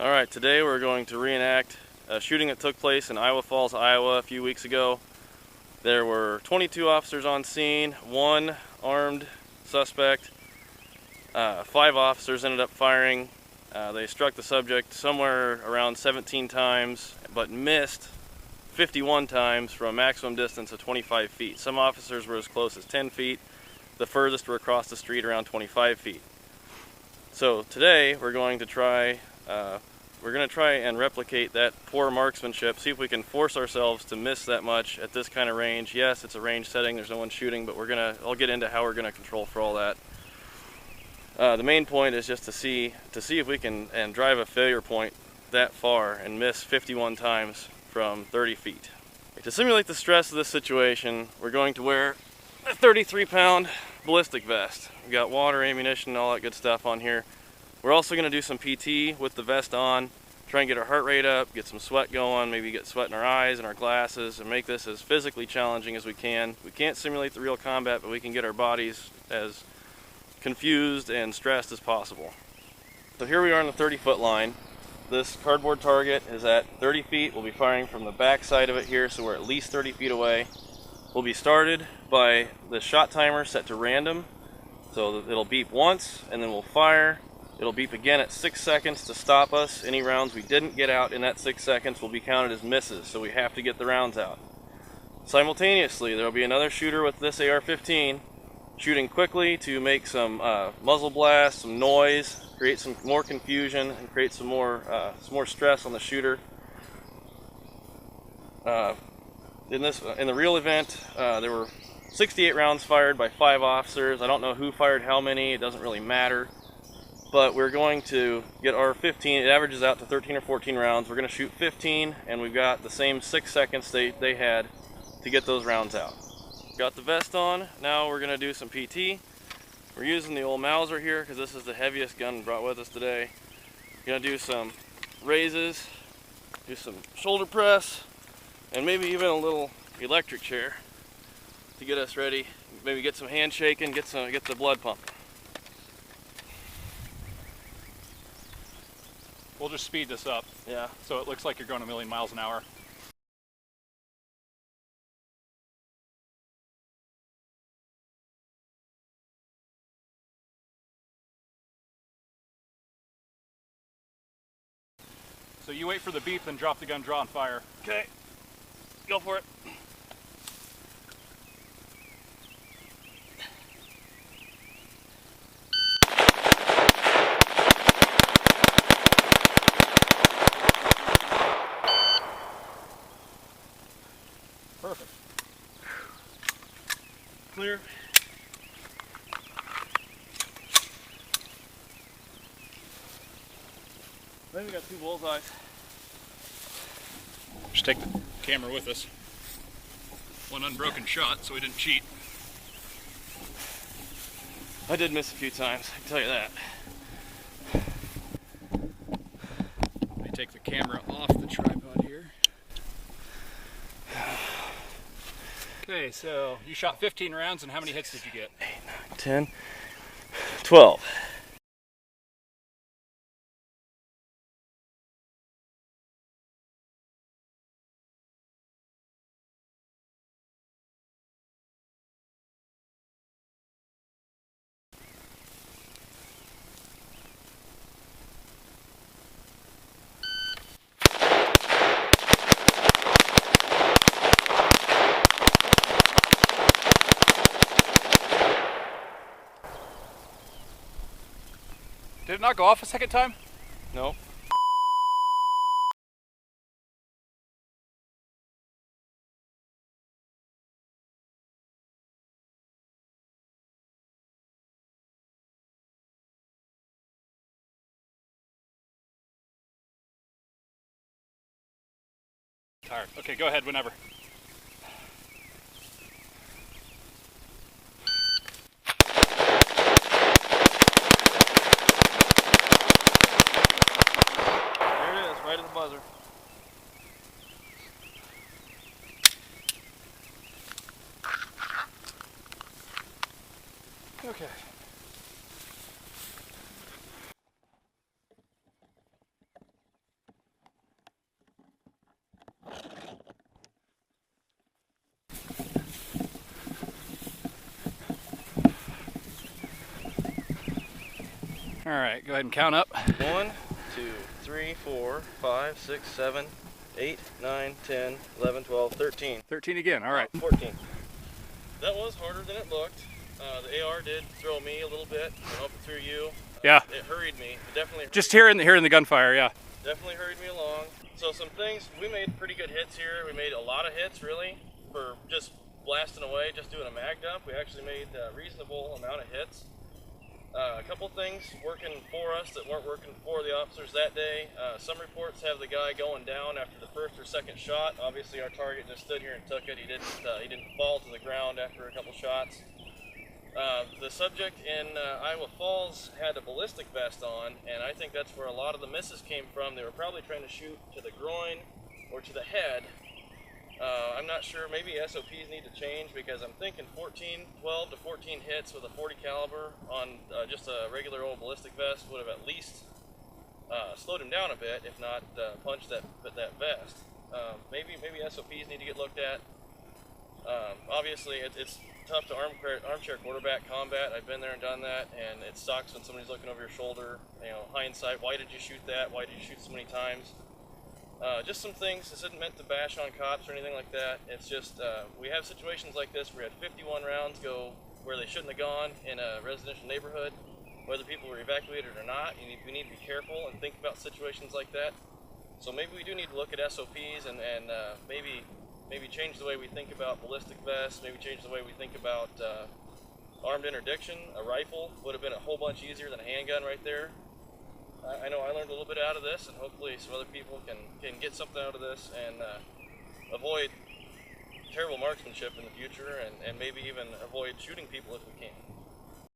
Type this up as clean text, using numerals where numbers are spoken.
Alright, today we're going to reenact a shooting that took place in Iowa Falls, Iowa a few weeks ago. There were 22 officers on scene, one armed suspect. 5 officers ended up firing. They struck the subject somewhere around 17 times, but missed 51 times from a maximum distance of 25 feet. Some officers were as close as 10 feet. The furthest were across the street around 25 feet. So today we're going to try and replicate that poor marksmanship, see if we can force ourselves to miss that much at this kind of range. Yes, it's a range setting, there's no one shooting, but I'll get into how we're gonna control for all that. The main point is just to see if we can drive a failure point that far and miss 51 times from 30 feet. To simulate the stress of this situation, we're going to wear a 33-pound ballistic vest. We've got water, ammunition, and all that good stuff on here. We're also going to do some PT with the vest on, try and get our heart rate up, get some sweat going, maybe get sweat in our eyes and our glasses, and make this as physically challenging as we can. We can't simulate the real combat, but we can get our bodies as confused and stressed as possible. So here we are on the 30-foot line. This cardboard target is at 30 feet. We'll be firing from the back side of it here, so we're at least 30 feet away. We'll be started by the shot timer set to random, so that it'll beep once, and then we'll fire. It'll beep again at 6 seconds to stop us. Any rounds we didn't get out in that 6 seconds will be counted as misses, so we have to get the rounds out. Simultaneously, there will be another shooter with this AR-15 shooting quickly to make some muzzle blast, some noise, create some more confusion, and create some more stress on the shooter. In the real event, there were 68 rounds fired by 5 officers. I don't know who fired how many, it doesn't really matter. But we're going to get our 15, it averages out to 13 or 14 rounds. We're going to shoot 15, and we've got the same 6 seconds they had to get those rounds out. Got the vest on, now we're going to do some PT. We're using the old Mauser here because this is the heaviest gun we brought with us today. We're going to do some raises, do some shoulder press, and maybe even a little electric chair to get us ready. Maybe get some hand shaking, get the blood pumping. We'll just speed this up. Yeah. So it looks like you're going a million miles an hour. So you wait for the beep, then drop the gun, draw, and fire. Okay. Go for it. Perfect. Clear. Then we got 2 bullseyes. Just take the camera with us. One unbroken shot, so we didn't cheat. I did miss a few times, I can tell you that. Let me take the camera off the tripod here. Okay, so you shot 15 rounds, and how many hits did you get? 8, 9, 10, 12. Did it not go off a second time? No. Tired. Okay, go ahead whenever. Right at the buzzer. Okay. All right, go ahead and count up. 1, 2, 3, 4, 5, 6, 7, 8, 9, 10, 11, 12, 13. 13 again, all right. 14. That was harder than it looked. The AR did throw me a little bit. I hope it threw you. Yeah. It hurried me. It definitely hurried Just hearing the gunfire, yeah. Definitely hurried me along. So some things, we made pretty good hits here. We made a lot of hits, really, for just blasting away, just doing a mag dump. We actually made a reasonable amount of hits. A couple things working for us that weren't working for the officers that day. Some reports have the guy going down after the first or second shot. Obviously, our target just stood here and took it. He didn't fall to the ground after a couple shots. The subject in Iowa Falls had a ballistic vest on, and I think that's where a lot of the misses came from. They were probably trying to shoot to the groin or to the head. I'm not sure, maybe SOPs need to change, because I'm thinking 12 to 14 hits with a 40 caliber on just a regular old ballistic vest would have at least slowed him down a bit, if not punched that vest. Maybe SOPs need to get looked at. Obviously, it's tough to armchair quarterback combat. I've been there and done that, and it sucks when somebody's looking over your shoulder. You know, hindsight, why did you shoot that? Why did you shoot so many times? Just some things. This isn't meant to bash on cops or anything like that. It's just we have situations like this where we had 51 rounds go where they shouldn't have gone in a residential neighborhood, whether people were evacuated or not. We need to be careful and think about situations like that. So maybe we do need to look at SOPs and maybe change the way we think about ballistic vests. Maybe change the way we think about armed interdiction. A rifle would have been a whole bunch easier than a handgun right there. I know I learned a little bit out of this, and hopefully some other people can get something out of this and avoid terrible marksmanship in the future, and maybe even avoid shooting people if we can.